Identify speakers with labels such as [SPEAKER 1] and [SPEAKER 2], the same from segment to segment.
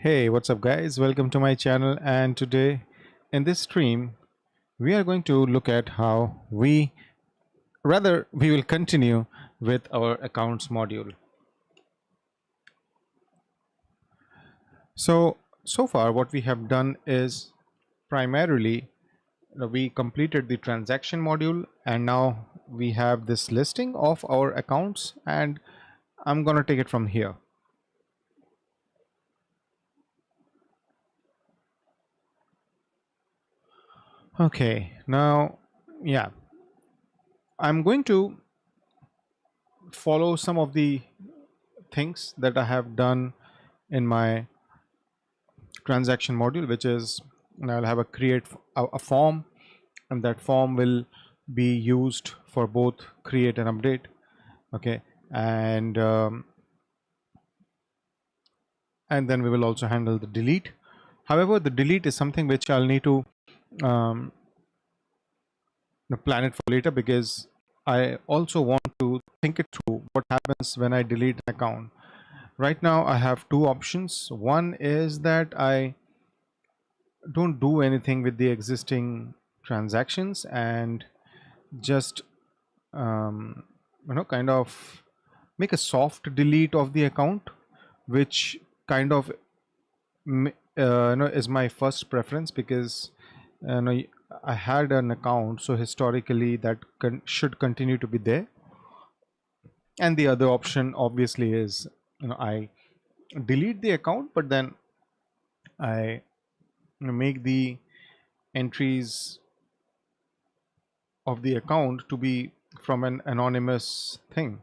[SPEAKER 1] Hey, what's up, guys? Welcome to my channel. And today in this stream, we are going to look at how we will continue with our accounts module. So far, what we have done is primarily we completed the transaction module, and now we have this listing of our accounts, and I'm going to take it from here. Okay, now, yeah, I'm going to follow some of the things that I have done in my transaction module, which is, and I'll have a create a form, and that form will be used for both create and update. Okay, and then we will also handle the delete. However, the delete is something which I'll need to um, plan it for later, because I also want to think it through what happens when I delete an account. Right now I have two options. One is that I don't do anything with the existing transactions and just um, kind of make a soft delete of the account, which kind of is my first preference, because I had an account, so historically that should continue to be there. And the other option obviously is, I delete the account, but then I make the entries of the account to be from an anonymous thing.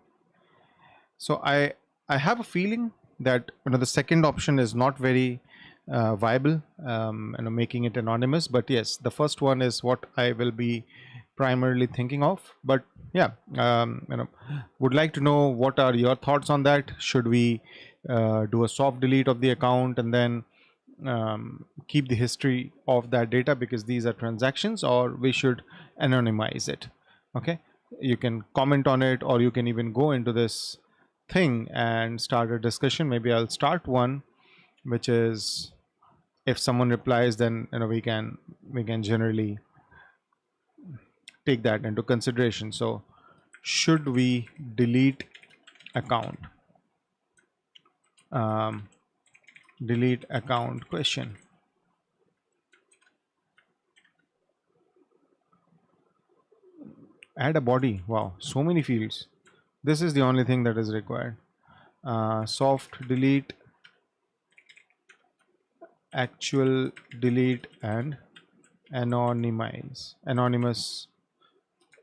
[SPEAKER 1] So I have a feeling that the second option is not very viable, making it anonymous. But yes, the first one is what I will be primarily thinking of. But yeah, would like to know what are your thoughts on that. Should we do a soft delete of the account and then keep the history of that data because these are transactions, or we should anonymize it? Okay, you can comment on it, or you can even go into this thing and start a discussion. Maybe I'll start one, which is, if someone replies, then we can generally take that into consideration. So should we delete account? um, Delete account question. Add a body. Wow, so many fields. This is the only thing that is required. Soft delete, actual delete, and anonymous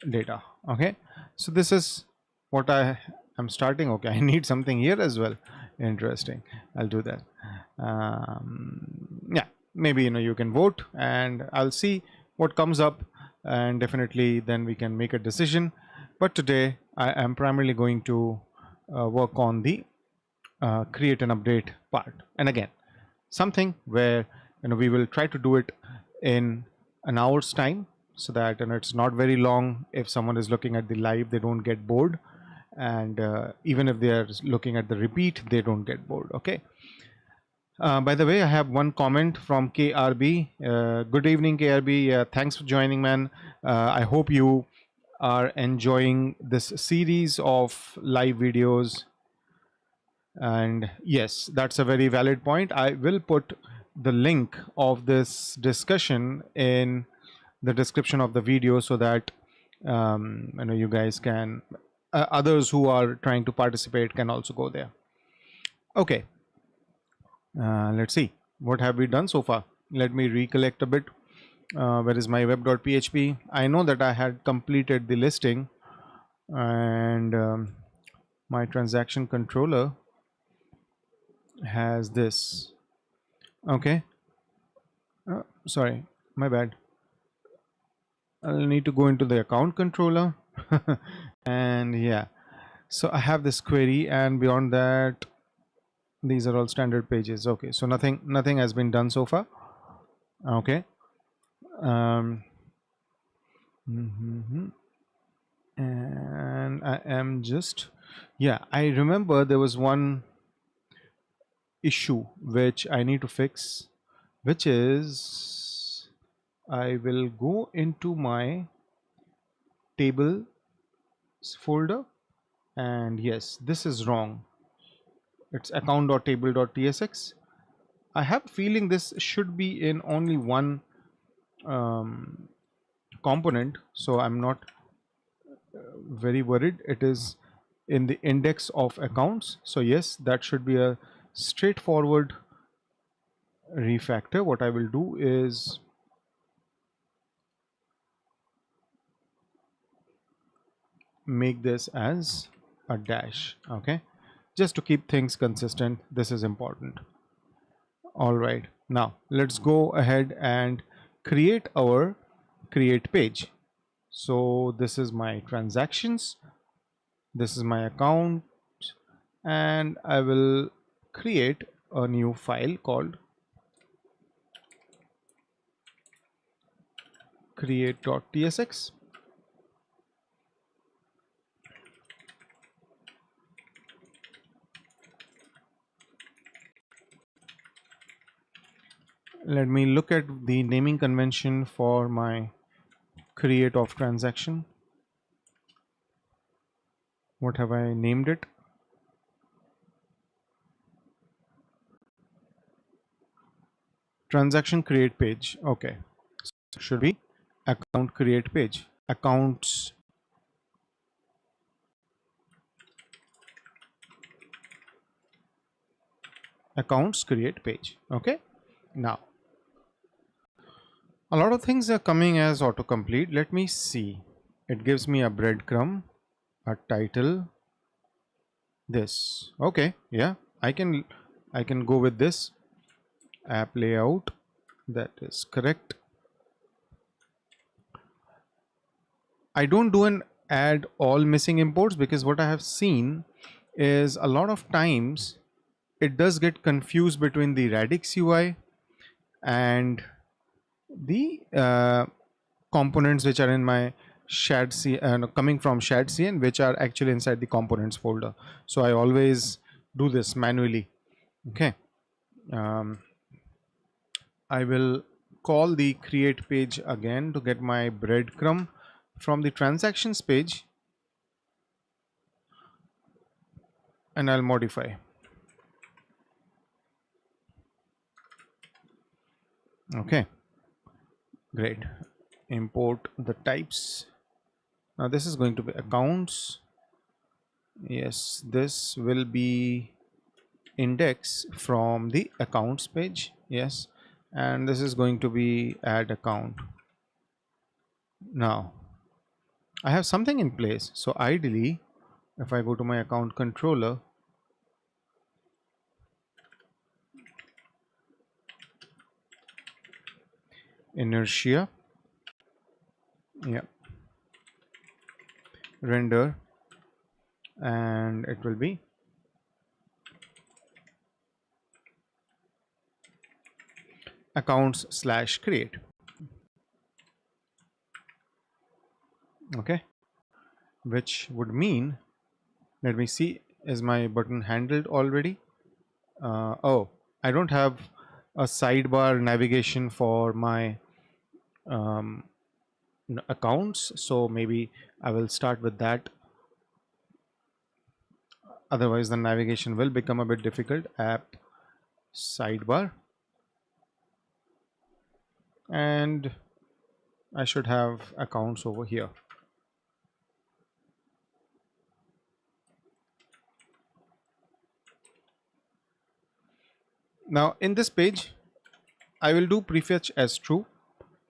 [SPEAKER 1] data. Okay, so this is what I am starting. Okay, I need something here as well. Interesting. I'll do that. Yeah, maybe you can vote, and I'll see what comes up, and definitely then we can make a decision. But today I am primarily going to work on the create and update part, and again, something where we will try to do it in an hour's time, so that it's not very long. If someone is looking at the live, they don't get bored, and even if they are looking at the repeat, they don't get bored. Okay. By the way, I have one comment from KRB. Good evening, KRB. Thanks for joining, man. I hope you are enjoying this series of live videos. And yes, that's a very valid point. I will put the link of this discussion in the description of the video, so that you guys can, others who are trying to participate can also go there. Okay, let's see what have we done so far. Let me recollect a bit. Where is my web.php? I know that I had completed the listing, and my transaction controller has this. Okay, sorry, my bad. I'll need to go into the account controller. And yeah, so I have this query, and beyond that, these are all standard pages. Okay, so nothing has been done so far. Okay. um and I am just, yeah, I remember there was one issue which I need to fix, which is I will go into my tables folder, and yes, this is wrong. It's account.table.tsx. I have a feeling this should be in only one component, so I'm not very worried. It is in the index of accounts, so yes, that should be a straightforward refactor. What I will do is make this as a dash, okay, just to keep things consistent. This is important. All right, now let's go ahead and create our create page. So this is my transactions, this is my account, and I will create a new file called create.tsx. Let me look at the naming convention for my create of transaction. What have I named it? Transaction create page. Okay, so should be account create page. Accounts create page. Okay, now a lot of things are coming as autocomplete. Let me see. It gives me a breadcrumb, a title, this. Okay, yeah, I can go with this. App layout, that is correct. I don't do an add all missing imports because what I have seen is a lot of times it does get confused between the Radix UI and the components which are in my shared C coming from shared CN, which are actually inside the components folder. So I always do this manually. Okay, I will call the create page again to get my breadcrumb from the transactions page, and I'll modify. Okay, great. Import the types. Now this is going to be accounts. Yes, this will be index from the accounts page. Yes, and this is going to be add account. Now I have something in place, so ideally if I go to my account controller, inertia, yeah, render, and it will be accounts/create. Okay, which would mean, let me see, is my button handled already? Oh, I don't have a sidebar navigation for my accounts, so maybe I will start with that. Otherwise the navigation will become a bit difficult. App sidebar, and I should have accounts over here. Now in this page I will do prefetch as true.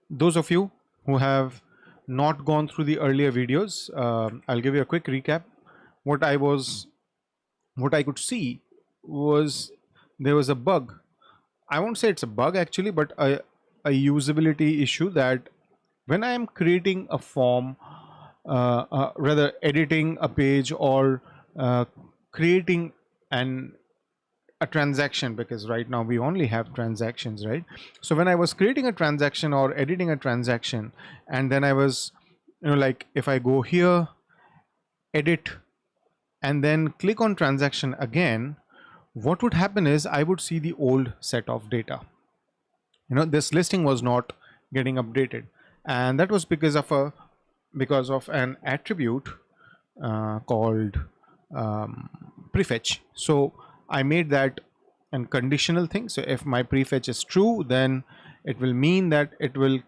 [SPEAKER 1] Those of you who have not gone through the earlier videos, I'll give you a quick recap. What I could see was there was a bug. I won't say it's a bug actually, but a usability issue, that when I am creating a form, rather editing a page or creating a transaction, because right now we only have transactions, right? So when I was creating a transaction or editing a transaction, and then I was, like if I go here, edit, and then click on transaction again, what would happen is I would see the old set of data. This listing was not getting updated, and that was because of an attribute called prefetch. So I made that a conditional thing. So if my prefetch is true, then it will mean that it will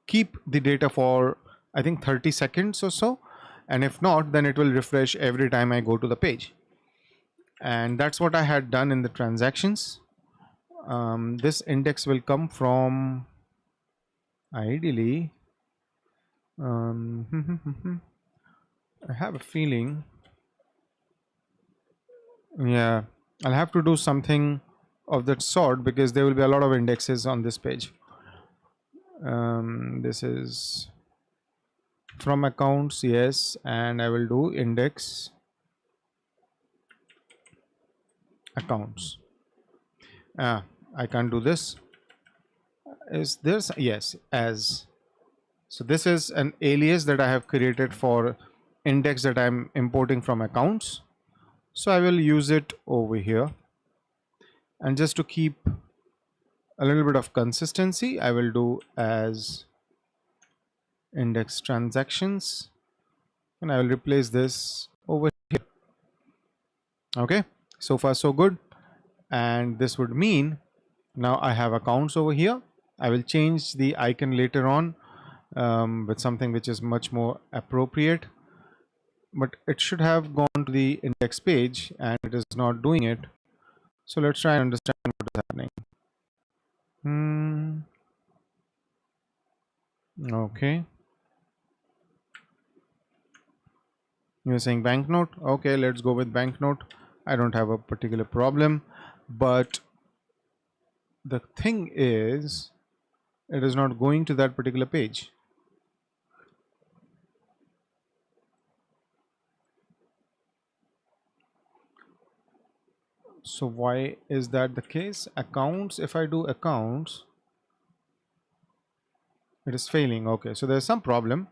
[SPEAKER 1] keep the data for, I think, 30 seconds or so, and if not, then it will refresh every time I go to the page. And that's what I had done in the transactions. This index will come from, ideally, I have a feeling, yeah, I'll have to do something of that sort because there will be a lot of indexes on this page. This is from accounts, yes, and I will do index accounts. I can't do this. Is this, yes, as. So this is an alias that I have created for index that I'm importing from accounts. So I will use it over here, and just to keep a little bit of consistency, I will do as index transactions, and I will replace this over here. Okay, so far so good. And this would mean now I have accounts over here. I will change the icon later on with something which is much more appropriate, but it should have gone to the index page and it is not doing it. So let's try and understand what is happening. Okay, you're saying banknote. Okay, let's go with banknote. I don't have a particular problem, but the thing is, it is not going to that particular page. So why is that the case? Accounts, if I do accounts, it is failing. Okay, so there's some problem.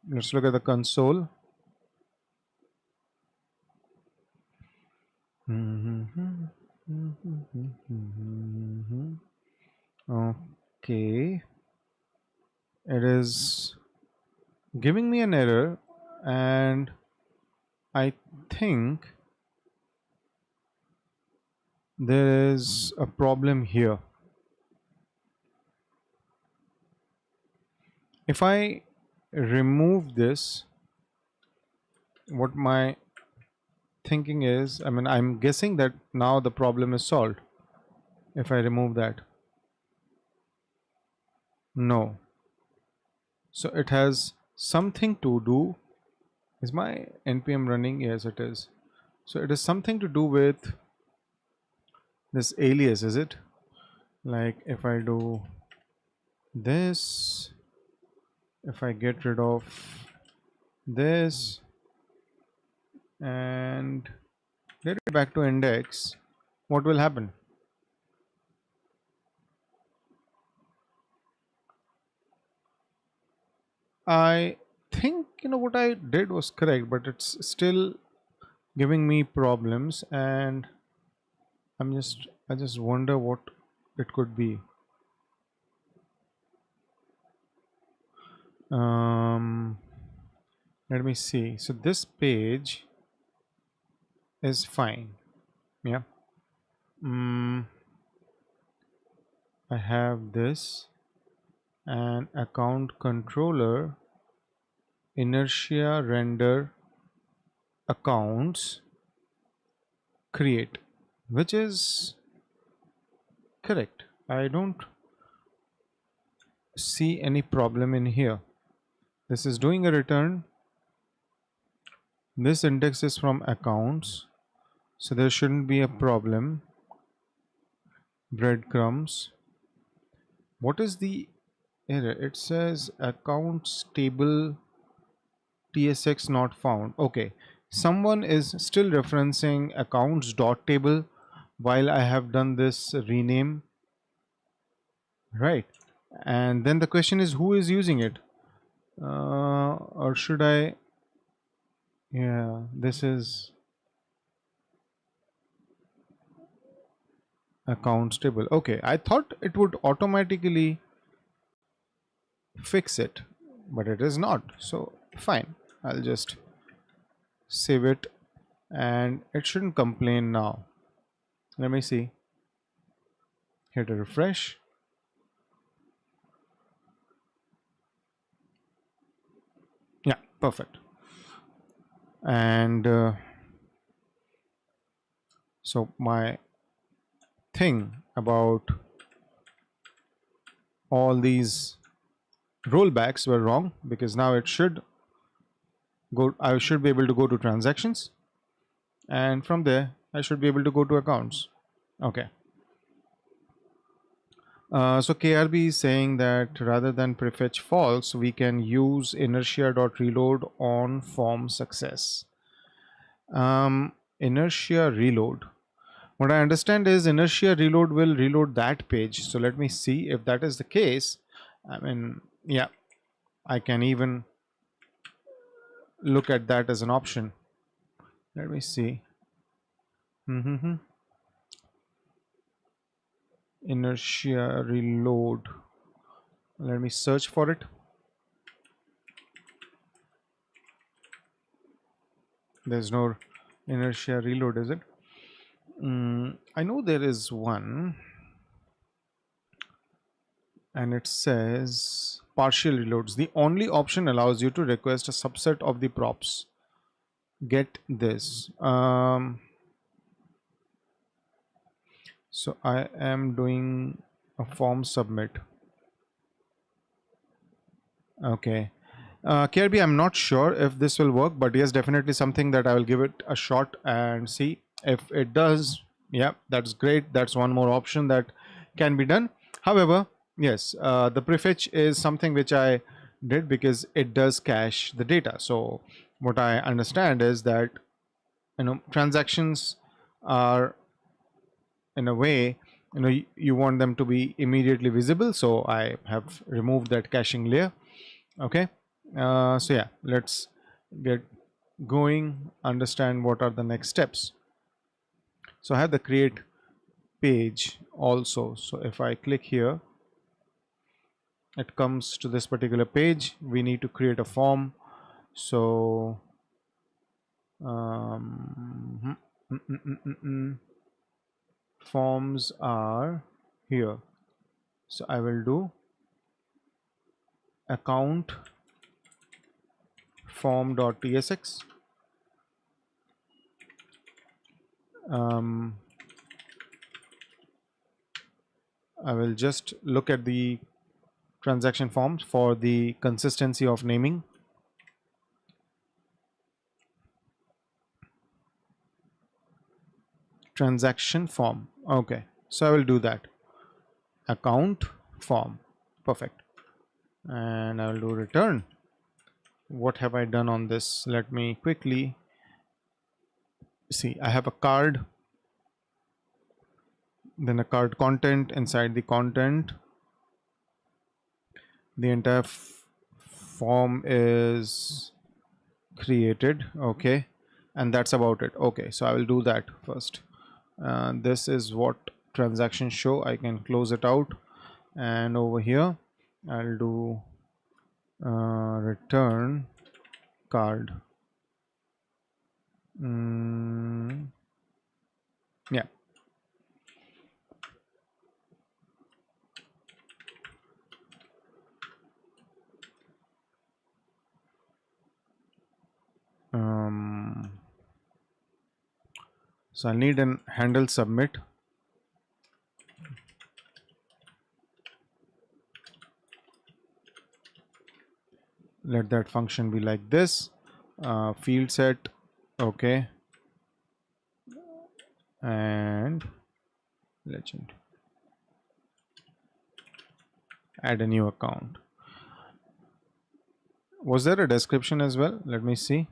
[SPEAKER 1] Let's look at the console. Okay, it is giving me an error, and I think there is a problem here. If I remove this, what my thinking is, I mean, I'm guessing that now the problem is solved. If I remove that, no. So it has something to do. Is my npm running? Yes, it is. So it is something to do with this alias, is it? Like if I do this, if I get rid of this and get it back to index, what will happen? I think what I did was correct, but it's still giving me problems, and I just wonder what it could be. Let me see. So this page is fine. Yeah. I have this and account controller inertia render accounts create, which is correct. I don't see any problem in here. This is doing a return. This index is from accounts, so there shouldn't be a problem. Breadcrumbs. What is the error? It says accounts table tsx not found. Okay, someone is still referencing accounts dot table while I have done this rename, right? And then the question is, who is using it? Or should I? Yeah, this is accounts table. Okay, I thought it would automatically fix it, but it is not. So fine, I'll just save it, and it shouldn't complain now. Let me see. Hit a refresh. Yeah, perfect. And so my thing about all these rollbacks were wrong, because now it should go, I should be able to go to transactions, and from there I should be able to go to accounts. Okay. So KRB is saying that rather than prefetch false, we can use inertia.reload on form success. Inertia reload. What I understand is inertia reload will reload that page. So let me see if that is the case. I mean, yeah, I can even look at that as an option. Let me see. Inertia reload. Let me search for it. There's no inertia reload, is it? I know there is one, and it says partial reloads. The only option allows you to request a subset of the props. Get this. So I am doing a form submit. Okay. KRB, I'm not sure if this will work, but yes, definitely something that I will give it a shot and see if it does. Yeah, that's great. That's one more option that can be done. However, yes, the prefetch is something which I did because it does cache the data. So what I understand is that, transactions are, in a way, you want them to be immediately visible. So I have removed that caching layer. Okay. So yeah, let's get going, understand what are the next steps. So I have the create page also. So if I click here, it comes to this particular page. We need to create a form. So forms are here. So I will do account form.tsx. I will just look at the transaction forms for the consistency of naming. Transaction form. Okay, so I will do that. Account form. Perfect. And I will do return. What have I done on this? Let me quickly see. I have a card, then a card content. Inside the content, the entire form is created. Okay, and that's about it. Okay, so I will do that first. This is what transaction show. I can close it out, and over here I'll do return card. Yeah. So I need an handle submit. Let that function be like this. Field set. Okay. And legend. Add a new account. Was there a description as well? Let me see.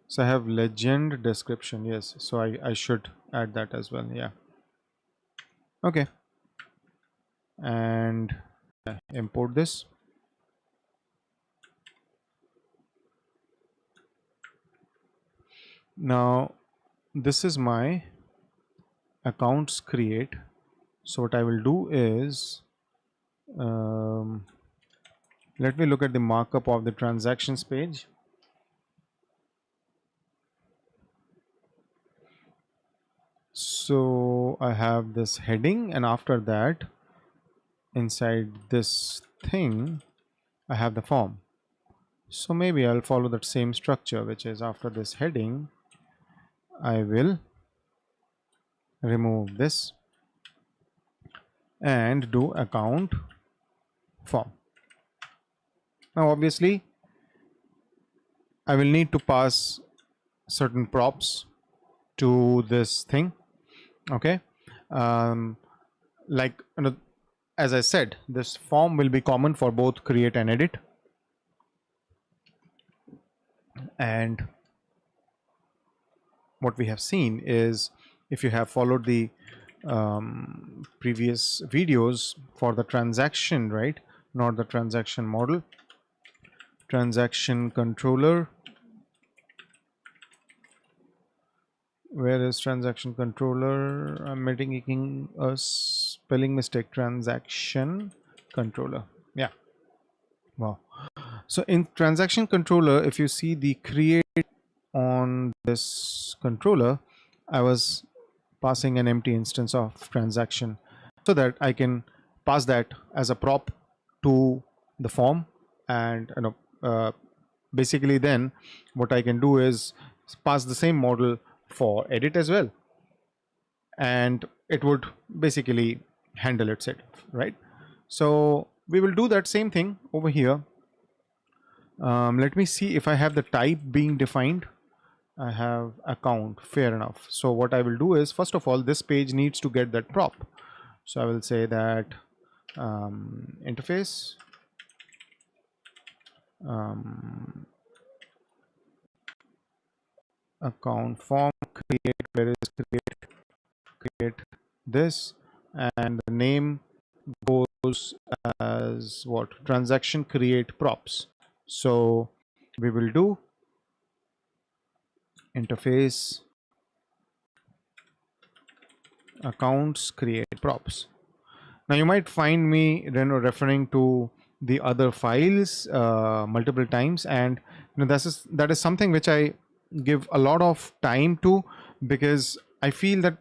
[SPEAKER 1] So I have legend description. Yes. So I should add that as well. Yeah. Okay. And import this. Now this is my accounts create. So what I will do is, let me look at the markup of the transactions page. So I have this heading, and after that, inside this thing, I have the form. So maybe I'll follow that same structure, which is after this heading, I will remove this and do account form. Now, obviously, I will need to pass certain props to this thing. Okay. Like, as I said, this form will be common for both create and edit. And what we have seen is, if you have followed the previous videos for the transaction, right? Not the transaction model, transaction controller. Where is transaction controller? I'm making a spelling mistake. Transaction controller. Yeah. Wow. So in transaction controller, if you see the create on this controller, I was passing an empty instance of transaction so that I can pass that as a prop to the form. And basically then what I can do is pass the same model for edit as well, and it would basically handle itself, right? So we will do that same thing over here. Let me see if I have the type being defined. I have account, fair enough. So what I will do is, first of all, this page needs to get that prop. So I will say that interface account form create, where is create this, and the name goes as what? Transaction create props. So we will do interface accounts create props. Now you might find me referring to the other files multiple times, and that is something which I give a lot of time to, because I feel that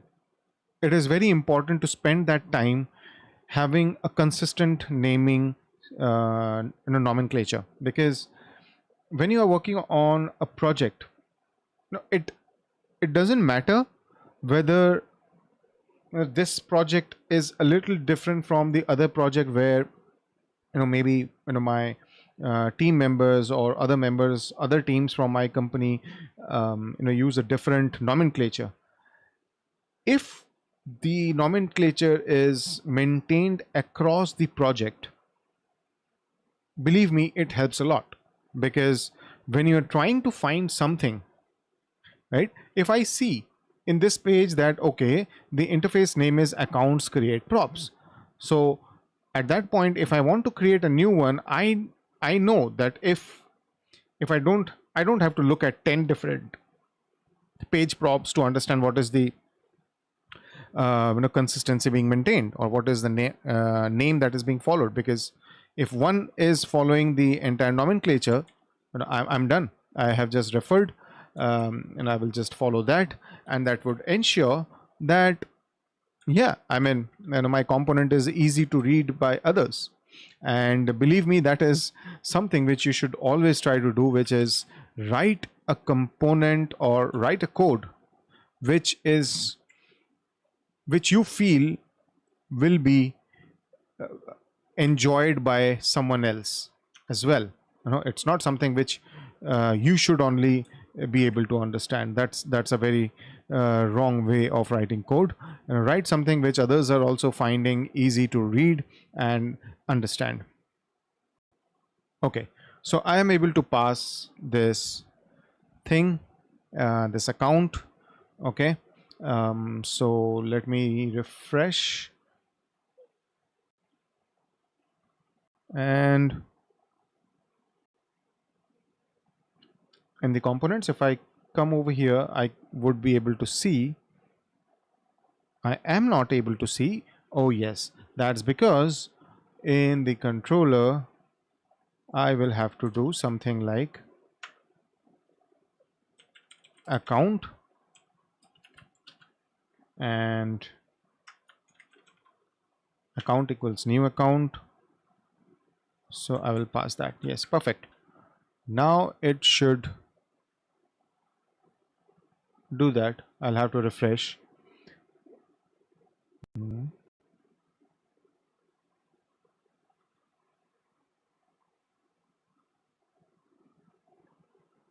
[SPEAKER 1] it is very important to spend that time having a consistent naming nomenclature, because when you are working on a project, it doesn't matter whether this project is a little different from the other project, where maybe my team members or other members, other teams from my company use a different nomenclature. If the nomenclature is maintained across the project, believe me, it helps a lot, because when you're trying to find something, right, if I see in this page that okay, the interface name is accounts create props, so at that point, if I want to create a new one, I know that if I don't have to look at 10 different page props to understand what is the consistency being maintained, or what is the name that is being followed, because if one is following the entire nomenclature, I'm done. I have just referred, and I will just follow that, and that would ensure that, yeah, I mean, my component is easy to read by others. And believe me, that is something which you should always try to do, which is write a component or write a code which you feel will be enjoyed by someone else as well. It's not something which you should only be able to understand. That's a very wrong way of writing code. Write something which others are also finding easy to read and understand. Okay, so I am able to pass this thing, this account. Okay, so let me refresh, and in the components, if I come over here, I would be able to see. I am not able to see. Oh yes, that's because in the controller I will have to do something like account and account equals new account. So I will pass that. Yes, perfect. Now it should do that. I'll have to refresh.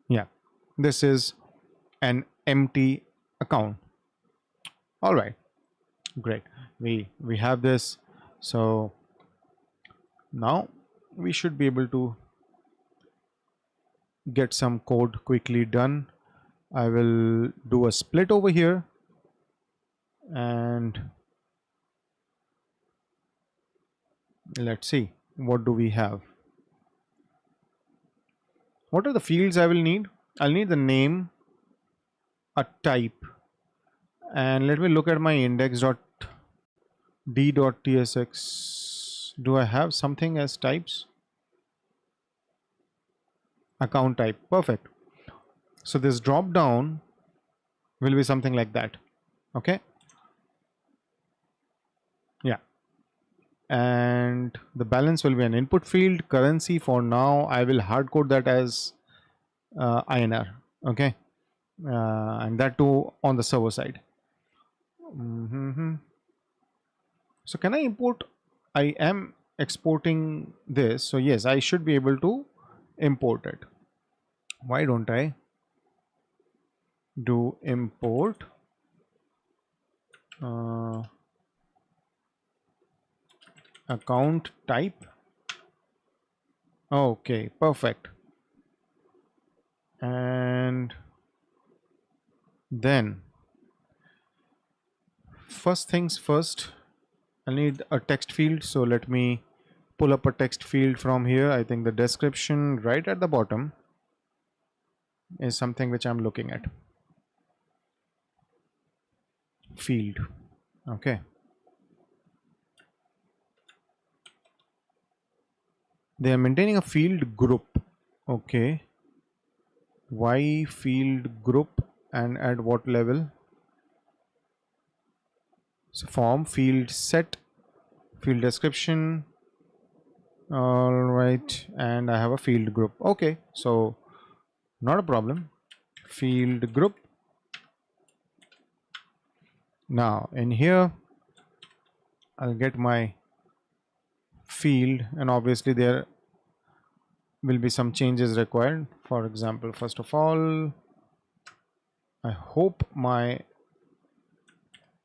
[SPEAKER 1] Yeah, this is an empty account. All right, great. We have this. So now we should be able to get some code quickly done. I will do a split over here and let's see what do we have. What are the fields I will need? I'll need the name, a type, and let me look at my index.d.tsx. Do I have something as types? Account type. Perfect. So this drop down will be something like that. Okay. Yeah. And the balance will be an input field. Currency, for now I will hard code that as INR. Okay. And that too on the server side. So can I import? I am exporting this. So yes, I should be able to import it. Why don't I do import account type? Okay, perfect. And then first things first, I need a text field. So let me pull up a text field from here. I think the description right at the bottom is something which I'm looking at. Field. Okay. They are maintaining a field group. Okay. Why field group and at what level? So form, field set, field description. All right. And I have a field group. Okay. So not a problem. Field group. Now in here, I'll get my field, and obviously there will be some changes required. For example, first of all, I hope my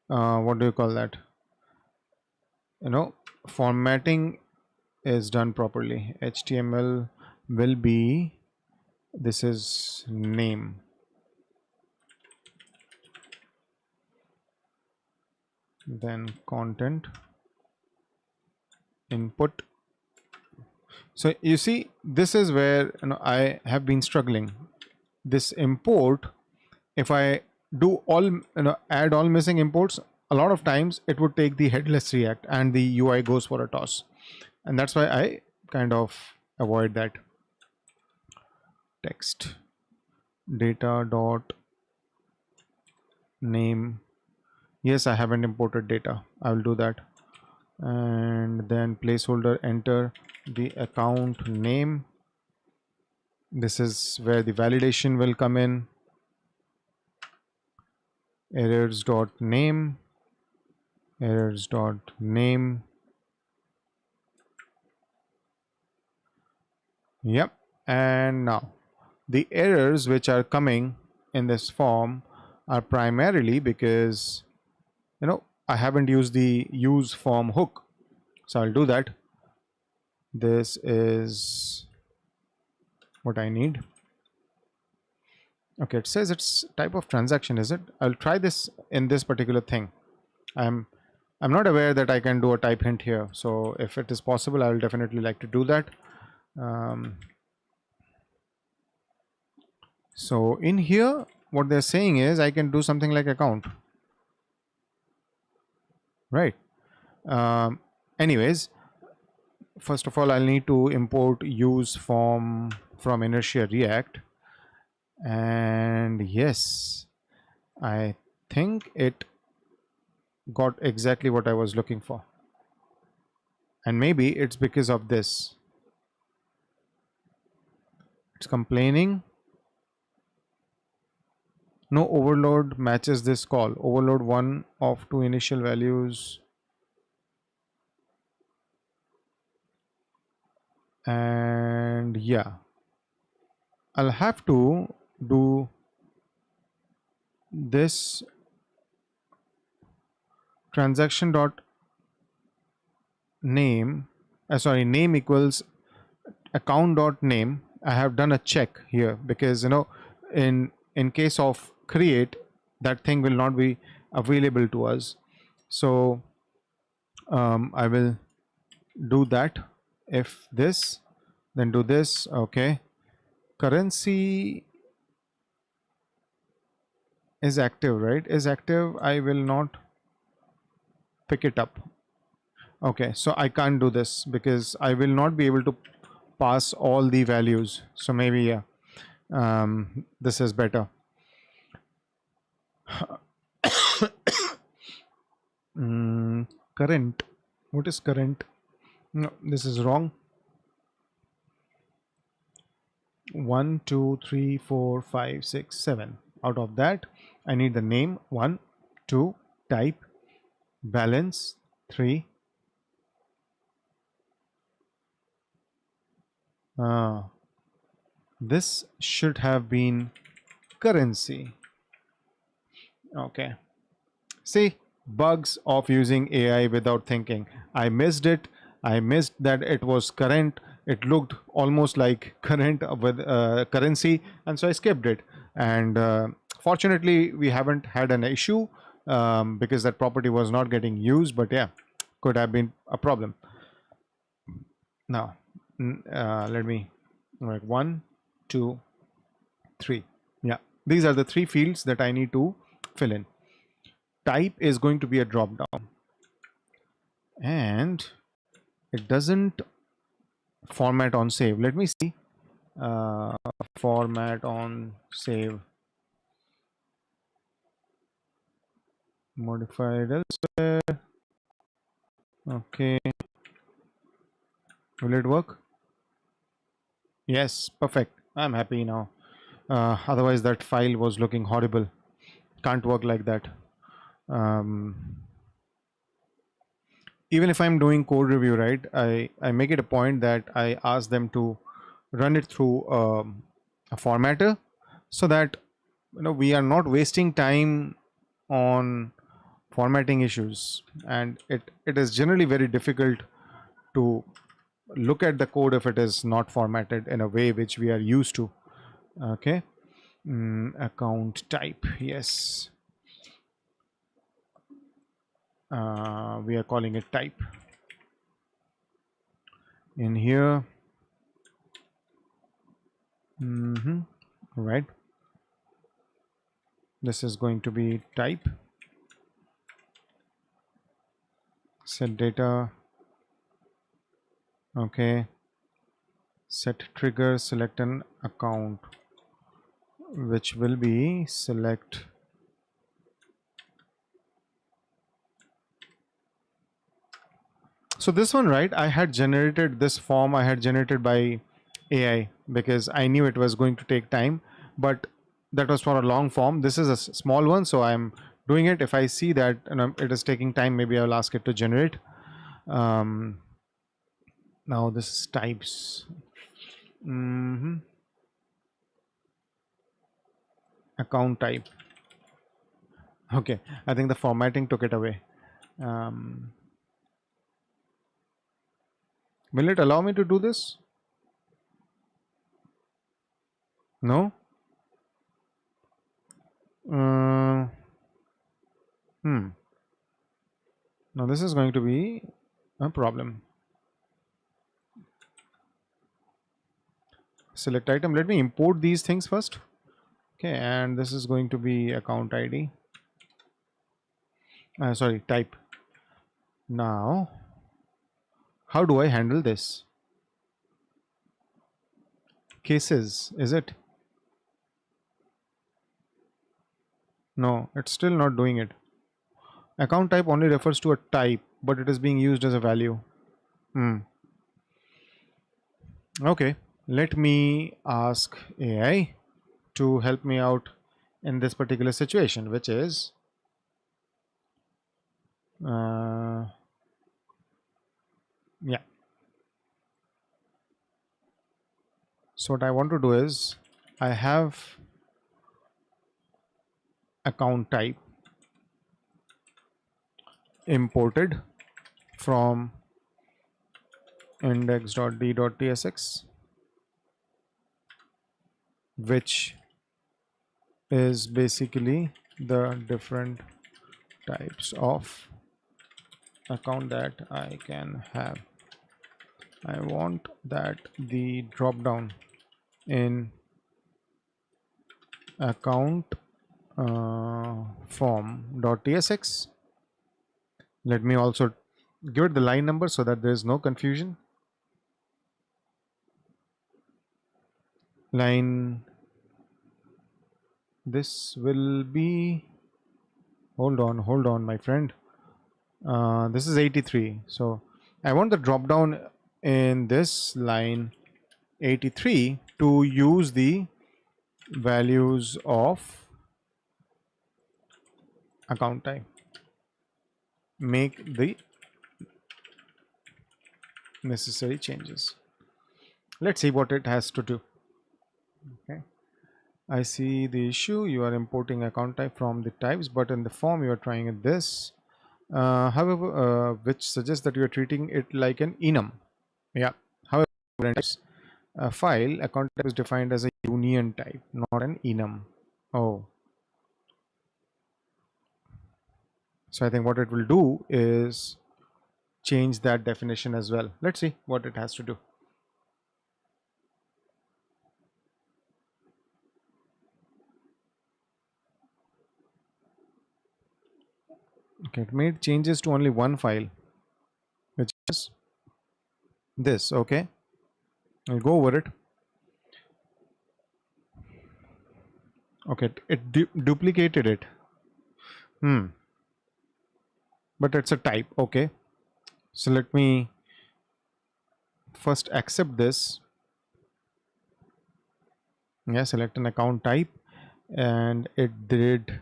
[SPEAKER 1] what do you call that, formatting is done properly. HTML will be, this is name, then content, input. So you see, this is where I have been struggling. This import, if I do all add all missing imports, a lot of times it would take the headless React and the UI goes for a toss, and that's why I kind of avoid that. Text data dot name. Yes, I haven't imported data. I will do that. And then placeholder, enter the account name. This is where the validation will come in. Errors dot name, errors dot name. Yep. And now the errors which are coming in this form are primarily because I haven't used the use form hook. So I'll do that. This is what I need. Okay, it says it's type of transaction, is it? I'll try this in this particular thing. I'm not aware that I can do a type hint here. So if it is possible, I will definitely like to do that. So in here, what they're saying is I can do something like account, right? Anyways, first of all, I'll need to import use form from Inertia React. And yes, I think it got exactly what I was looking for. And maybe it's because of this. It's complaining. No overload matches this call. Overload one of two initial values. And yeah, I'll have to do this transaction dot name, sorry, name equals account dot name. I have done a check here because in case of create, that thing will not be available to us. So I will do that. If this, then do this. Okay, currency is active, right? Is active. I will not pick it up. Okay, so I can't do this because I will not be able to pass all the values. So maybe, yeah, this is better. Current. What is current? No, this is wrong. 1, 2, 3, 4, 5, 6, 7. Out of that, I need the name 1, 2, type, balance 3. This should have been currency. Okay. See, bugs of using AI without thinking. I missed it. I missed that it was current. It looked almost like current with currency, and so I skipped it. And fortunately, we haven't had an issue because that property was not getting used. But yeah, could have been a problem. Now, let me like 1, 2, 3. Yeah, these are the 3 fields that I need to fill in. Type is going to be a drop down, and it doesn't format on save. Let me see. Format on save. Modified elsewhere. Okay. Will it work? Yes, perfect. I'm happy now. Otherwise, that file was looking horrible. Can't work like that. Even if I'm doing code review, right, I make it a point that I ask them to run it through a formatter so that we are not wasting time on formatting issues, and it is generally very difficult to look at the code if it is not formatted in a way which we are used to. Okay. Account type, yes. We are calling it type in here. Right, this is going to be type. Set data. Okay, set trigger, select an account, which will be select so this one, right, I had generated this form, I had generated by AI because I knew it was going to take time, but that was for a long form. This is a small one, so I'm doing it. If I see that it is taking time, maybe I'll ask it to generate. Now this is types. Account type. Okay, I think the formatting took it away. Will it allow me to do this? No. Now this is going to be a problem. Select item. Let me import these things first. Okay, and this is going to be account ID. Sorry, type. Now, how do I handle this? Cases, is it? No, it's still not doing it. Account type only refers to a type, but it is being used as a value. Okay, let me ask AI to help me out in this particular situation, which is yeah. So what I want to do is I have account type imported from index.d.tsx, which is basically the different types of account that I can have. I want that the drop down in account form.tsx. Let me also give it the line number so that there is no confusion. Line, this will be, hold on my friend, this is 83. So I want the drop down in this line 83 to use the values of account type. Make the necessary changes. Let's see what it has to do. Okay, I see the issue. You are importing account type from the types, but in the form you are trying this. However, which suggests that you are treating it like an enum. Yeah. However, in a file, account type is defined as a union type, not an enum. Oh. So I think what it will do is change that definition as well. Let's see what it has to do. Okay, it made changes to only one file, which is this. Okay, I'll go over it. Okay, it duplicated it. But it's a type. Okay, so let me first accept this. Yeah, select an account type, and it did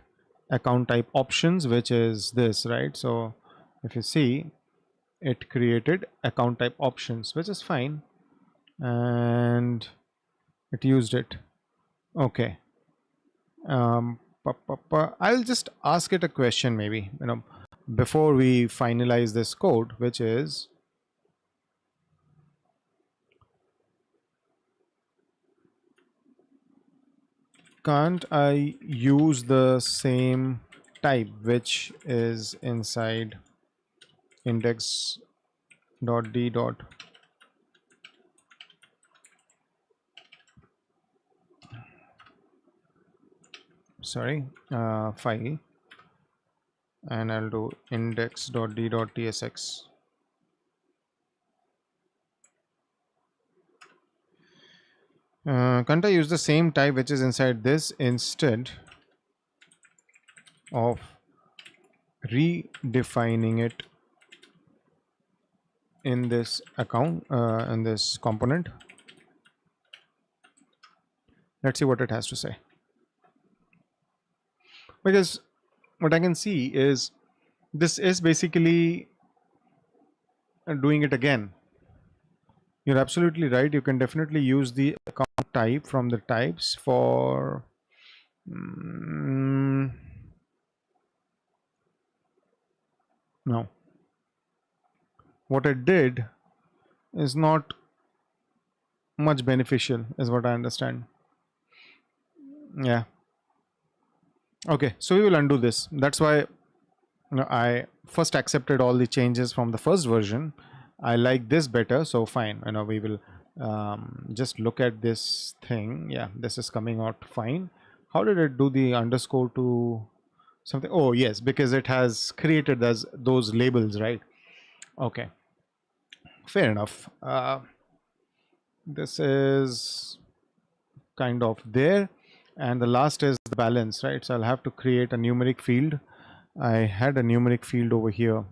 [SPEAKER 1] account type options, which is this, right? So if you see, it created account type options, which is fine, and it used it. Okay. I'll just ask it a question, maybe, before we finalize this code, which is, can't I use the same type which is inside index.d. Sorry, file, and I'll do index.d.tsx. Can't I use the same type which is inside this instead of redefining it in this account, in this component? Let's see what it has to say. Because what I can see is this is basically doing it again. You're absolutely right. You can definitely use the account type from the types for no. What it did is not much beneficial, is what I understand. Yeah. Okay, so we will undo this. That's why I first accepted all the changes from the first version. I like this better, so fine. We will just look at this thing. Yeah, this is coming out fine. How did it do the underscore to something? Oh yes, because it has created as those labels, right? Okay, fair enough. This is kind of there, and the last is the balance, right? So I'll have to create a numeric field. I had a numeric field over here.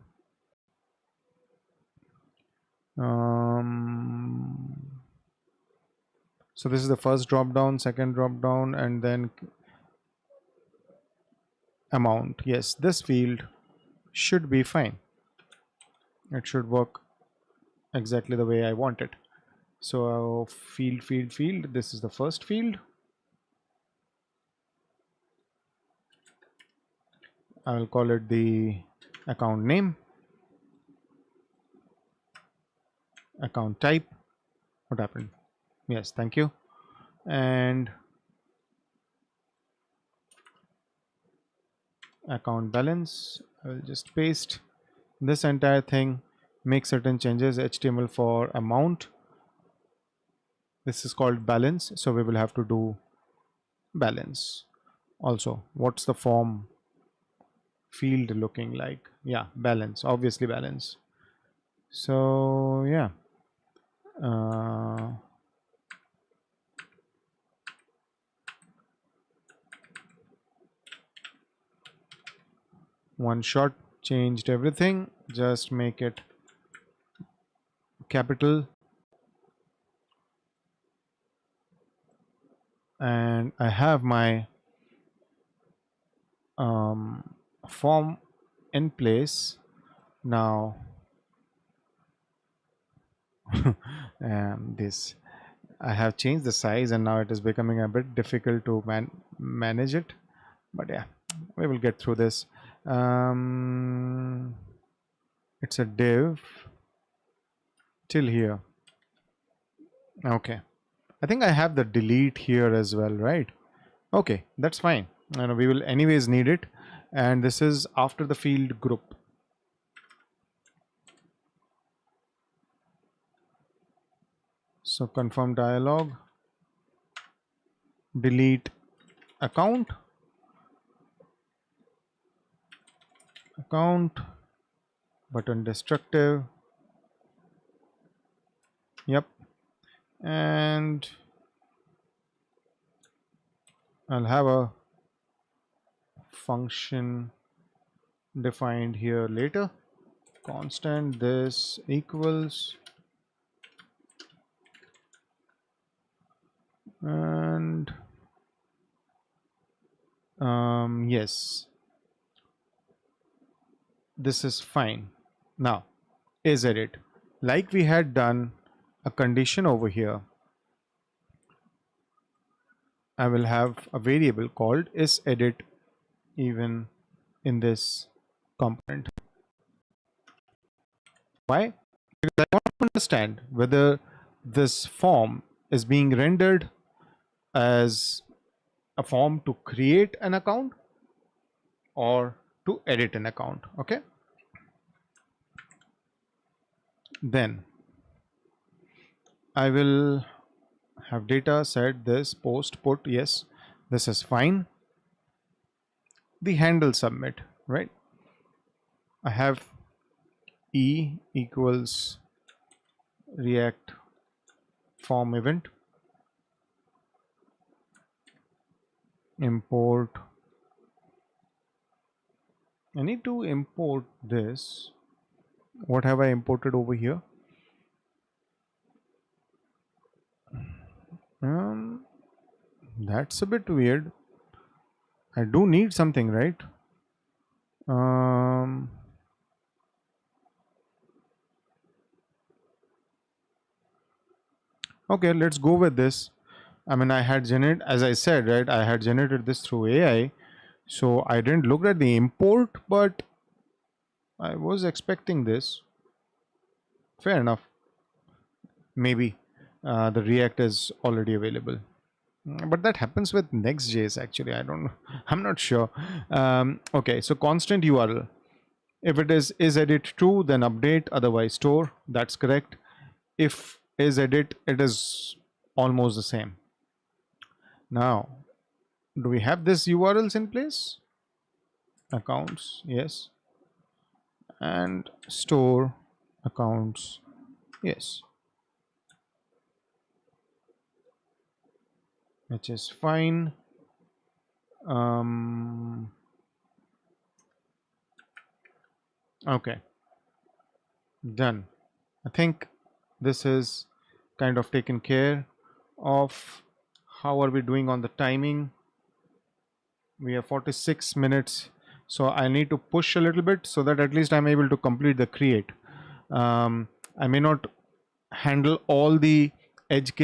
[SPEAKER 1] So this is the first drop down, second drop down, and then amount. Yes, this field should be fine. It should work exactly the way I want it. So field, this is the first field. I will call it the account name, account type. What happened? Yes, thank you. And account balance, I will just paste this entire thing, make certain changes. HTML for amount, this is called balance, so we will have to do balance. Also, what's the form field looking like? Yeah, balance, obviously balance. So yeah, one shot, changed everything, just make it capital, and I have my form in place now. This, I have changed the size and now it is becoming a bit difficult to manage it, but yeah, we will get through this. It's a div till here. Okay, I think I have the delete here as well, right? Okay, that's fine, and we will anyways need it, and this is after the field group. So confirm dialog, delete account, button destructive. Yep, and I'll have a function defined here later. Constant this equals, and yes, this is fine. Now is edit, like we had done a condition over here, I will have a variable called is edit even in this component. Why? Because I want to understand whether this form is being rendered as a form to create an account or to edit an account. Okay, then I will have data set this post put. Yes, this is fine. The handle submit, right? I have e equals react form event, import. I need to import this. What have I imported over here? That's a bit weird. I do need something, right? Okay, let's go with this. I mean, I had generated, as I said, right? I had generated this through AI, so I didn't look at the import, but I was expecting this. Fair enough. Maybe the React is already available, but that happens with Next.js actually. I don't know. I'm not sure. Okay, so constant URL. If it is edit true, then update, otherwise store. That's correct. If is edit, it is almost the same. Now Do we have this URLs in place? Accounts, yes. And store accounts, yes. Which is fine. Okay, done. I think this is kind of taken care of. How are we doing on the timing? We have 46 minutes, so I need to push a little bit so that at least I'm able to complete the create. I may not handle all the edge cases